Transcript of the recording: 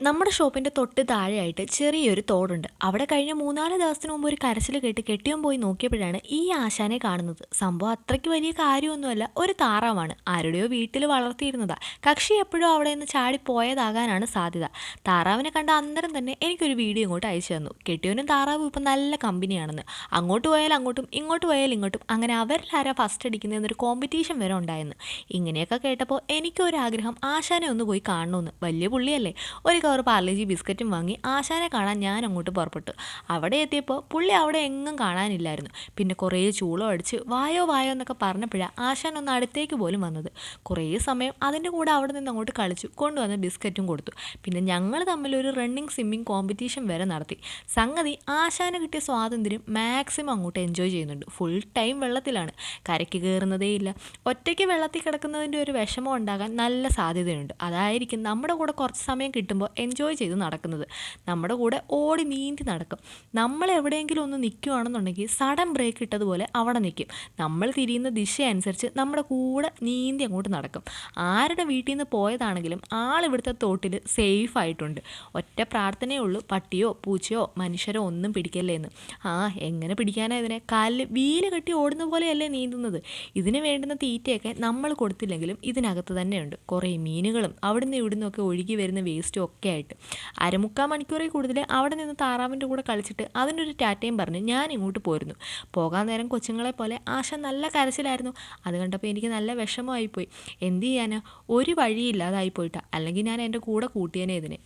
നമ്മുടെ ഷോപ്പിന്റെ തൊട്ട് താഴെയായിട്ട് ചെറിയൊരു തോടുണ്ട്. അവിടെ കഴിഞ്ഞ 3-4 ദിവസത്തിന് മുമ്പ് ഒരു കരച്ചിൽ കേട്ട് കെട്ടിയോൻ പോയി നോക്കിയപ്പോഴാണ് ഈ ആശാനെ കാണുന്നത്. സംഭവം അത്രയ്ക്ക് വലിയ കാര്യമൊന്നുമല്ല, ഒരു താറാവാണ്. ആരുടെയോ വീട്ടിൽ വളർത്തിയിരുന്നതാ. കക്ഷി എപ്പോഴും അവിടെ നിന്ന് ചാടി പോയതാകാനാണ് സാധ്യത. താറാവിനെ കണ്ട അന്നേരം തന്നെ എനിക്കൊരു വീഡിയോ ഇങ്ങോട്ട് അയച്ചു തന്നു. കെട്ടിയോനും താറാവും ഇപ്പം നല്ല കമ്പനിയാണെന്ന്. അങ്ങോട്ട് പോയാൽ അങ്ങോട്ടും ഇങ്ങോട്ട് പോയാൽ ഇങ്ങോട്ടും, അങ്ങനെ അവരിലാരാ ഫസ്റ്റ് അടിക്കുന്നതെന്നൊരു കോമ്പറ്റീഷൻ വരെ ഉണ്ടായെന്ന്. ഇങ്ങനെയൊക്കെ കേട്ടപ്പോൾ എനിക്കൊരാഗ്രഹം ആശാനെ ഒന്ന് പോയി കാണണമെന്ന്. വലിയ പുള്ളിയല്ലേ. ഒരു കവർ പാർലേജി ബിസ്ക്കറ്റും വാങ്ങി ആശാനെ കാണാൻ ഞാൻ അങ്ങോട്ട് പുറപ്പെട്ടു. അവിടെ എത്തിയപ്പോൾ പുള്ളി അവിടെ എങ്ങും കാണാനില്ലായിരുന്നു. പിന്നെ കുറേ ചൂളം അടിച്ച് വായോ വായോ എന്നൊക്കെ പറഞ്ഞപ്പോഴാണ് ആശാൻ ഒന്ന് അടുത്തേക്ക് പോലും വന്നത്. കുറേ സമയം അതിൻ്റെ കൂടെ അവിടെ നിന്ന് അങ്ങോട്ട് കളിച്ചു, കൊണ്ടുവന്ന് ബിസ്ക്കറ്റും കൊടുത്തു. പിന്നെ ഞങ്ങൾ തമ്മിലൊരു റണ്ണിങ് സ്വിമ്മിങ് കോമ്പറ്റീഷൻ വരെ നടത്തി. സംഗതി ആശാന് കിട്ടിയ സ്വാതന്ത്ര്യം മാക്സിമം അങ്ങോട്ട് എൻജോയ് ചെയ്യുന്നുണ്ട്. ഫുൾ ടൈം വെള്ളത്തിലാണ്, കരയ്ക്ക് കയറുന്നതേയില്ല. ഒറ്റയ്ക്ക് വെള്ളത്തിൽ കിടക്കുന്നതിൻ്റെ ഒരു വിഷമം ഉണ്ടാകാൻ നല്ല സാധ്യതയുണ്ട്. അതായിരിക്കും നമ്മുടെ കൂടെ കുറച്ച് സമയം കിട്ടുമ്പോൾ എൻജോയ് ചെയ്ത് നടക്കുന്നത്. നമ്മുടെ കൂടെ ഓടി നീന്തി നടക്കും. നമ്മൾ എവിടെയെങ്കിലും ഒന്ന് നിൽക്കുകയാണെന്നുണ്ടെങ്കിൽ സഡൻ ബ്രേക്ക് ഇട്ടതുപോലെ അവിടെ നിൽക്കും. നമ്മൾ തിരിയുന്ന ദിശ അനുസരിച്ച് നമ്മുടെ കൂടെ നീന്തി അങ്ങോട്ട് നടക്കും. ആരുടെ വീട്ടിൽ നിന്ന് പോയതാണെങ്കിലും ഇവിടുത്തെ തോട്ടിൽ സേഫ് ആയിട്ടുണ്ട്. ഒറ്റ പ്രാർത്ഥനയേ ഉള്ളൂ, പട്ടിയോ പൂച്ചയോ മനുഷ്യരോ ഒന്നും പിടിക്കല്ലേ എന്ന്. എങ്ങനെ പിടിക്കാനാ ഇതിനെ? കാലിൽ വീല് കെട്ടി ഓടുന്ന പോലെയല്ലേ നീന്തുന്നത്. ഇതിന് വേണ്ടുന്ന തീറ്റയൊക്കെ നമ്മൾ കൊടുത്തില്ലെങ്കിലും ഇതിനകത്ത് തന്നെയുണ്ട് കുറേ മീനുകളും അവിടുന്ന് ഇവിടുന്നൊക്കെ ഒഴുകി വരുന്ന വേസ്റ്റും ഒക്കെ ആയിട്ട്. 1/4 മണിക്കൂറിൽ കൂടുതൽ അവിടെ നിന്ന് താറാവിൻ്റെ കൂടെ കളിച്ചിട്ട് അതിനൊരു ടാറ്റയും പറഞ്ഞ് ഞാൻ ഇങ്ങോട്ട് പോരുന്നു. പോകാൻ നേരം കൊച്ചുങ്ങളെ പോലെ ആശ നല്ല കരച്ചിലായിരുന്നു. അത് കണ്ടപ്പോൾ എനിക്ക് നല്ല വിഷമമായിപ്പോയി. എന്ത് ചെയ്യാനാ, ഒരു വഴിയില്ലാതായി പോയിട്ടാ. അല്ലെങ്കിൽ ഞാൻ എൻ്റെ കൂടെ കൂട്ടിയേനെ ഇതിനെ.